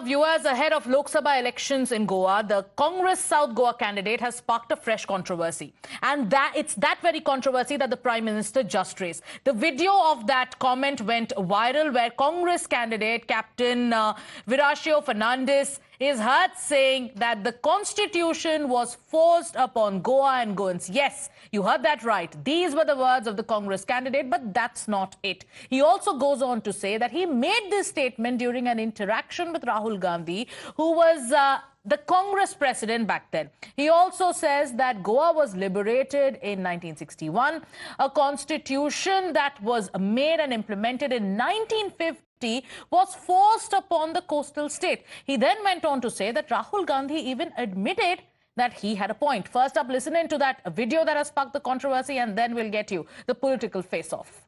Viewers, ahead of Lok Sabha elections in Goa, the Congress South Goa candidate has sparked a fresh controversy. And it's that very controversy that the Prime Minister just raised. The video of that comment went viral where Congress candidate Captain Viracio Fernandes is heard saying that the constitution was forced upon Goa and Goans. Yes, you heard that right. These were the words of the Congress candidate, but that's not it. He also goes on to say that he made this statement during an interaction with Rahul Gandhi, who was the Congress president back then. He also says that Goa was liberated in 1961, a constitution that was made and implemented in 1950 was forced upon the coastal state. He then went on to say that Rahul Gandhi even admitted that he had a point. First up, listen into that video that has sparked the controversy, and then we'll get you the political face-off.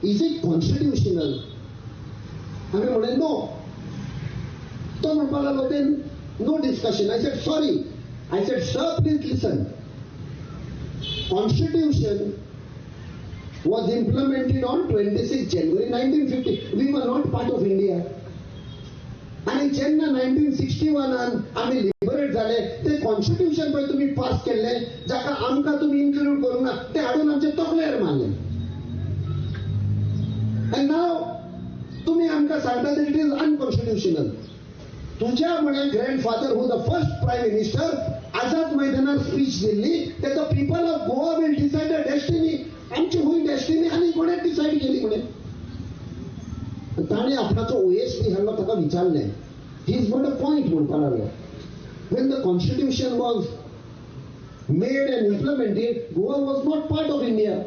Is it constitutional? I mean, no. No discussion. I said, sorry. I said, sir, please listen. Constitution was implemented on 26 January 1950. We were not part of India. आणि जेन्ना 1961 आम्ही liberate झाले ते constitution पळय तुम्ही पास केले जाका आमकां तुम्ही इन्क्लूड करूंक ना ते हाडून आमचे तकलेर मारले. And now तुम्ही आमकां सांगता that it is unconstitutional. तुझ्या म्हणे grandfather who the first prime minister Azad मैदानार speech Delhi that the people of Goa will decide their destiny. आमची हुई डेस्टिनी आनी कोणे डिसाइड केली म्हणे. ताणे आपणाचो ओएसपी हांगा ताका विचारलें. He is not a point म्हणपाक लागलो. When the constitution was made and implemented, Goa was not part of India.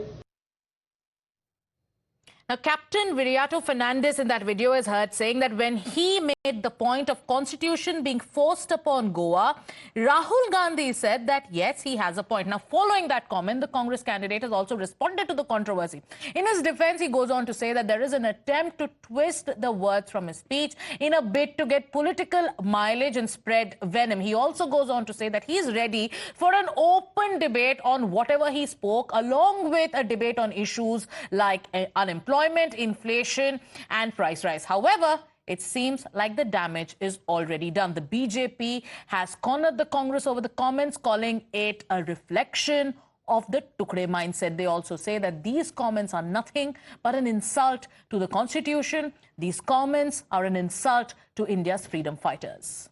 Now, Captain Viracio Fernandes in that video is heard saying that when he made the point of constitution being forced upon Goa, Rahul Gandhi said that, yes, he has a point. Now, following that comment, the Congress candidate has also responded to the controversy. In his defense, he goes on to say that there is an attempt to twist the words from his speech in a bid to get political mileage and spread venom. He also goes on to say that he is ready for an open debate on whatever he spoke, along with a debate on issues like unemployment, inflation and price rise. However, it seems like the damage is already done. The BJP has cornered the Congress over the comments, calling it a reflection of the Tukde mindset. They also say that these comments are nothing but an insult to the Constitution. These comments are an insult to India's freedom fighters.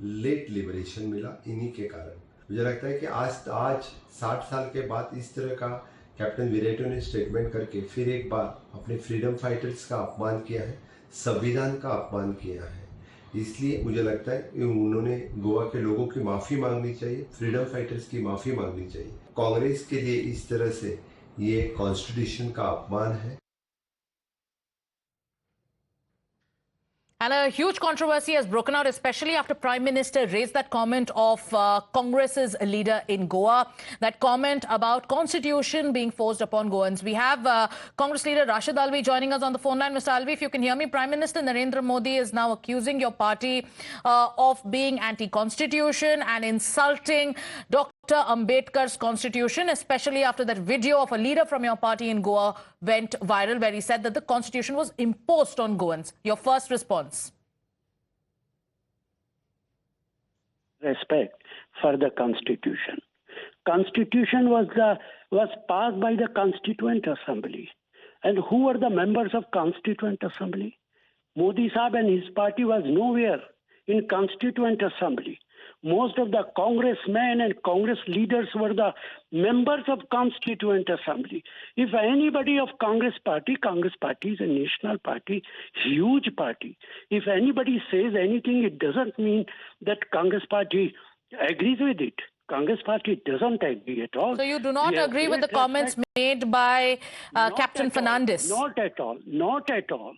Late liberation मिला इन्हीं के कारण. मुझे लगता है कि आज 60 साल के बाद इस तरह का कैप्टन विराटो ने स्टेटमेंट करके फिर एक बार अपने फ्रीडम फाइटर्स का अपमान किया है, संविधान का अपमान किया है. इसलिए मुझे लगता है कि उन्होंने गोवा के लोगों की माफ़ी मांगनी चाहिए, फ्रीडम फाइटर्स की माफ़ी मांगनी चाहिए. कांग्रेस के लिए इस तरह से ये कॉन्स्टिट्यूशन का अपमान है. And a huge controversy has broken out, especially after Prime Minister raised that comment of Congress's leader in Goa, that comment about constitution being forced upon Goans. We have Congress leader Rashid Alvi joining us on the phone line. Mr. Alvi, if you can hear me, Prime Minister Narendra Modi is now accusing your party of being anti-constitution and insulting Dr. Ambedkar's constitution, especially after that video of a leader from your party in Goa went viral where he said that the constitution was imposed on Goans. Your first response? Respect for the constitution. Constitution was passed by the Constituent Assembly. And who were the members of Constituent Assembly? Modi Saab and his party was nowhere in Constituent Assembly. Most of the congressmen and congress leaders were the members of Constituent Assembly. If anybody of Congress party is a national party, huge party. If anybody says anything, it doesn't mean that Congress party agrees with it. Congress party doesn't agree at all. So you do not agree with the comments made by Captain Fernandes? Not at all. Not at all.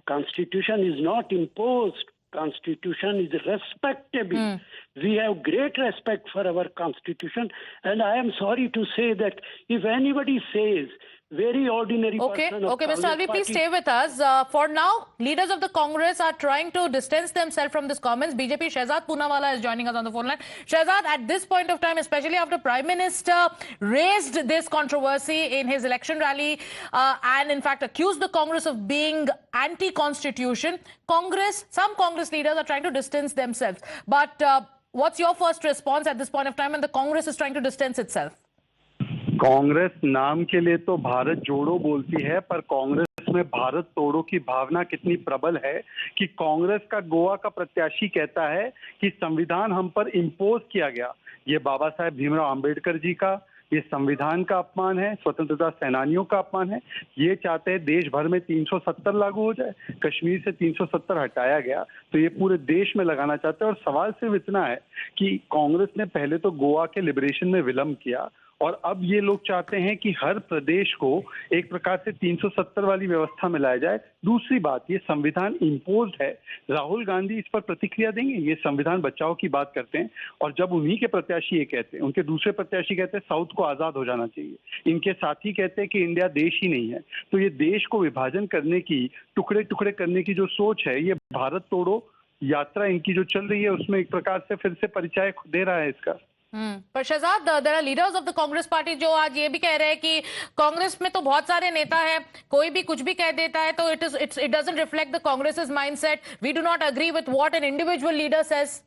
Constitution is not imposed. Constitution is respectable. We have great respect for our Constitution, and I am sorry to say that if anybody says very ordinary Okay, person. of okay, Mr. Congress Alvi, please party. stay with us. For now, leaders of the Congress are trying to distance themselves from these comments. BJP Shehzad Poonawala is joining us on the phone line. Shehzad, at this point of time, especially after Prime Minister raised this controversy in his election rally and in fact accused the Congress of being anti-constitution, some Congress leaders are trying to distance themselves. But what's your first response at this point of time when the Congress is trying to distance itself? Congress नाम के लिए तो भारत जोड़ो बोलती है, पर कांग्रेस में भारत तोड़ो की भावना कितनी प्रबल है कि कांग्रेस का गोवा का प्रत्याशी कहता है कि संविधान हम पर इम्पोज किया गया। ये बाबा साहेब भीमराव अंबेडकर जी का, ये संविधान का अपमान है, स्वतंत्रता सेनानियों का अपमान है। ये चाहते हैं देश भर में 370 लागू हो जाए, कश्मीर से 370 हटाया गया तो ये पूरे देश में लगाना चाहते हैं। और सवाल सिर्फ इतना है कि कांग्रेस ने पहले तो गोवा के लिबरेशन में विलंब किया और अब ये लोग चाहते हैं कि हर प्रदेश को एक प्रकार से 370 वाली व्यवस्था में लाया जाए। दूसरी बात, ये संविधान इम्पोज्ड है। राहुल गांधी इस पर प्रतिक्रिया देंगे? ये संविधान बचाओ की बात करते हैं और जब उन्हीं के प्रत्याशी ये कहते हैं, उनके दूसरे प्रत्याशी कहते हैं साउथ को आजाद हो जाना चाहिए, इनके साथी कहते हैं कि इंडिया देश ही नहीं है, तो ये देश को विभाजन करने की, टुकड़े टुकड़े करने की जो सोच है, ये भारत तोड़ो यात्रा इनकी जो चल रही है उसमें एक प्रकार से फिर से परिचय दे रहा है इसका। पर Shahzad, there are leaders of the Congress party जो आज ये भी कह रहे हैं कि कांग्रेस में तो बहुत सारे नेता हैं, कोई भी कुछ भी कह देता है तो it doesn't reflect the Congress's mindset, we do not agree with what an individual leader says.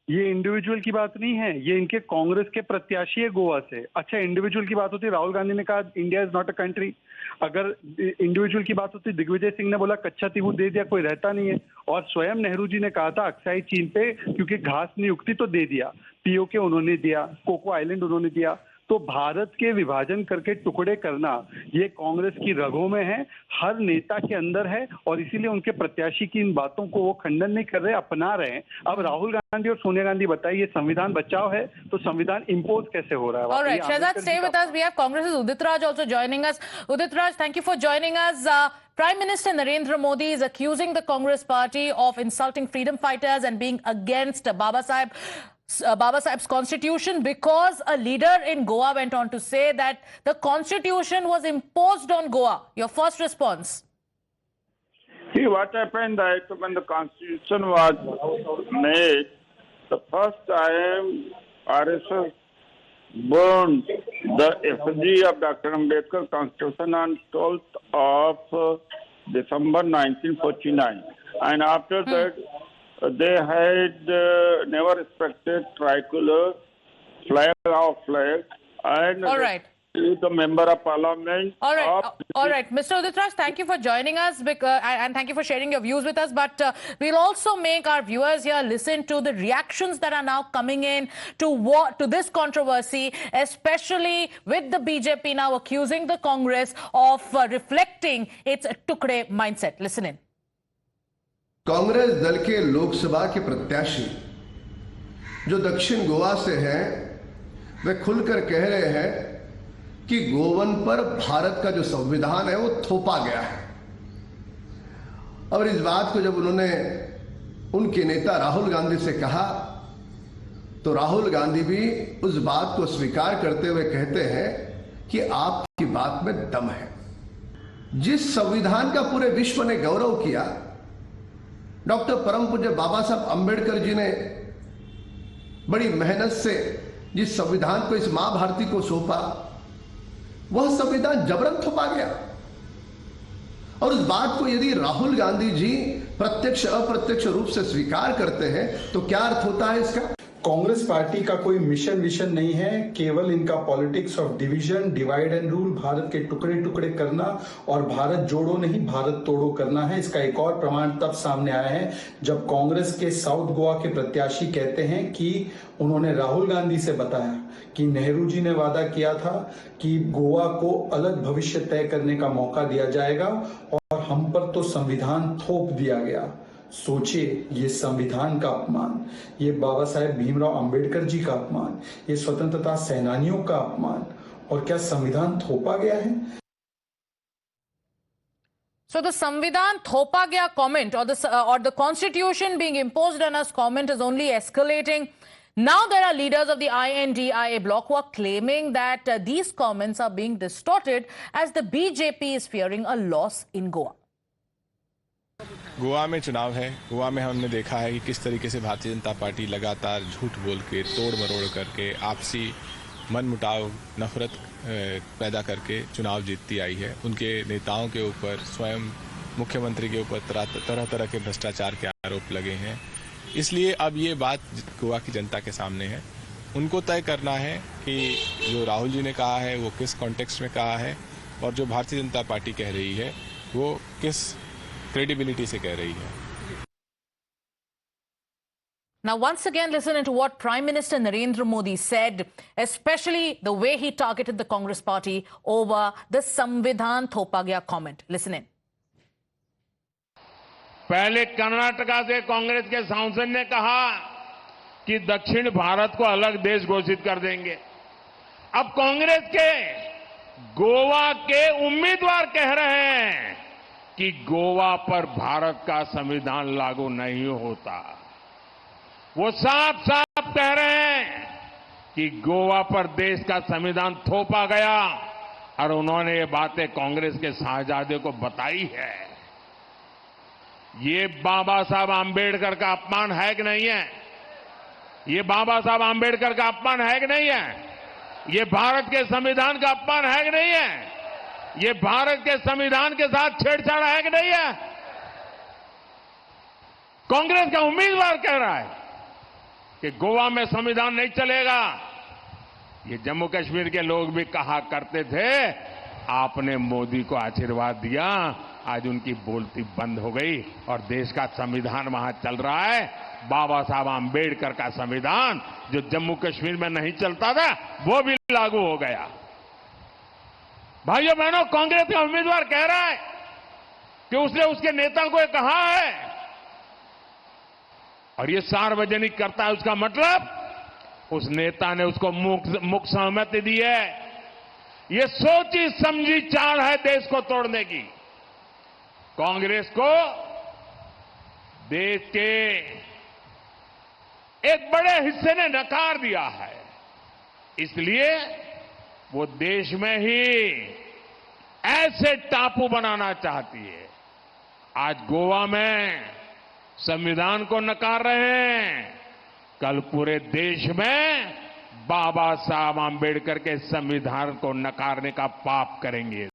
ये इंडिविजुअल की बात नहीं है, ये इनके कांग्रेस के प्रत्याशी है गोवा से। अच्छा, इंडिविजुअल की बात होती, राहुल गांधी ने कहा India is not a country. अगर इंडिविजुअल की बात होती, दिग्विजय सिंह ने बोला कच्चा तीबू दे दिया, कोई रहता नहीं है। और स्वयं नेहरू जी ने कहा था अक्साई चीन पे क्योंकि घास नहीं उगती तो दे दिया, पीओके उन्होंने दिया, कोको आइलैंड उन्होंने दिया। तो भारत के विभाजन करके टुकड़े करना ये कांग्रेस की रगों में है, हर नेता के अंदर है और इसीलिए उनके प्रत्याशी की इन बातों को वो खंडन नहीं कर रहे, अपना रहे हैं। अब राहुल गांधी और सोनिया गांधी बताइए, संविधान बचाओ है तो संविधान इंपोज कैसे हो रहा है? All right, Shehzad, stay with us. We have Congress's Udit Raj also joining us. Udit Raj, thank you for joining us. Prime Minister Narendra Modi is accusing the Congress party of insulting freedom fighters and being against Baba Saheb's constitution because a leader in Goa went on to say that the constitution was imposed on Goa. Your first response? See, what happened that when the constitution was made, the first time RSS burned the effigy of Dr. Ambedkar Constitution on 12th of December 1949. And after that, they had never respected tricolor flag. And All right. The member of parliament. All right. Mr. Udit Raj, thank you for joining us and thank you for sharing your views with us. But we'll also make our viewers here listen to the reactions that are now coming in to this controversy, especially with the BJP now accusing the Congress of reflecting its tukde mindset. Listen in. Congress दल के लोकसभा के प्रत्याशी जो दक्षिण गोवा से हैं, वे खुलकर कह रहे हैं कि गोवन पर भारत का जो संविधान है वो थोपा गया है। और इस बात को जब उन्होंने उनके नेता राहुल गांधी से कहा तो राहुल गांधी भी उस बात को स्वीकार करते हुए कहते हैं कि आपकी बात में दम है। जिस संविधान का पूरे विश्व ने गौरव किया, डॉक्टर परम पूज्य बाबा साहब अंबेडकर जी ने बड़ी मेहनत से जिस संविधान को इस मां भारती को सौंपा, वह संविधान जबरन थोपा गया। और उस बात को यदि राहुल गांधी जी प्रत्यक्ष अप्रत्यक्ष रूप से स्वीकार करते हैं तो क्या अर्थ होता है इसका? कांग्रेस पार्टी का कोई मिशन विशन नहीं है, केवल इनका politics of division, divide and rule, Bharat के टुकड़े टुकड़े करना और भारत जोड़ो नहीं भारत तोड़ो करना है। इसका एक और प्रमाण तब सामने आया है जब कांग्रेस के साउथ गोवा के प्रत्याशी कहते हैं कि उन्होंने राहुल गांधी से बताया कि नेहरू जी ने वादा किया था कि गोवा को अलग भविष्य तय करने का मौका दिया जाएगा और हम पर तो संविधान थोप दिया गया। सोचिए, ये संविधान का अपमान, ये बाबा साहेब भीमराव अंबेडकर जी का अपमान, ये स्वतंत्रता सेनानियों का अपमान, और क्या संविधान थोपा गया है? So the Samvidhan thopa gaya comment or the constitution being imposed on us comment is only escalating. Now there are leaders of the INDIA bloc who are claiming that these comments are being distorted as the BJP is fearing a loss in Goa. Goa में चुनाव है। गोवा में हमने देखा है कि किस तरीके से भारतीय जनता पार्टी लगातार झूठ बोल के, तोड़ मरोड़ करके, आपसी मनमुटाव, नफरत पैदा करके चुनाव जीतती आई है। उनके नेताओं के ऊपर, स्वयं मुख्यमंत्री के ऊपर तरह तरह के भ्रष्टाचार के आरोप लगे हैं। इसलिए अब ये बात गोवा की जनता के सामने है। उनको तय करना है कि जो राहुल जी ने कहा है वो किस कॉन्टेक्स्ट में कहा है और जो भारतीय जनता पार्टी कह रही है वो किस क्रेडिबिलिटी से कह रही है। Now, once again, listen to what Prime Minister Narendra Modi said, especially the way he targeted the Congress party over the Samvidhan Thopa Gaya comment. Listen in. पहले कर्नाटका से कांग्रेस के सांसद ने कहा कि दक्षिण भारत को अलग देश घोषित कर देंगे। अब कांग्रेस के गोवा के उम्मीदवार कह रहे हैं कि गोवा पर भारत का संविधान लागू नहीं होता। वो साफ साफ कह रहे हैं कि गोवा पर देश का संविधान थोपा गया और उन्होंने ये बातें कांग्रेस के साहबजादे को बताई है। ये बाबा साहब आंबेडकर का अपमान है कि नहीं है? ये बाबा साहब आंबेडकर का अपमान है कि नहीं है? ये भारत के संविधान का अपमान है कि नहीं है? ये भारत के संविधान के साथ छेड़छाड़ है कि नहीं है? कांग्रेस का उम्मीदवार कह रहा है कि गोवा में संविधान नहीं चलेगा। ये जम्मू कश्मीर के लोग भी कहा करते थे, आपने मोदी को आशीर्वाद दिया, आज उनकी बोलती बंद हो गई और देश का संविधान वहां चल रहा है। बाबा साहब आंबेडकर का संविधान जो जम्मू कश्मीर में नहीं चलता था वो भी लागू हो गया। भाइयों बहनों, कांग्रेस का उम्मीदवार कह रहा है कि उसने उसके नेता को कहा है और ये सार्वजनिक करता है। उसका मतलब उस नेता ने उसको मुख सहमति दी है। ये सोची समझी चाल है देश को तोड़ने की। कांग्रेस को देश के एक बड़े हिस्से ने नकार दिया है, इसलिए वो देश में ही ऐसे टापू बनाना चाहती है। आज गोवा में संविधान को नकार रहे हैं, कल पूरे देश में बाबा साहब आंबेडकर के संविधान को नकारने का पाप करेंगे।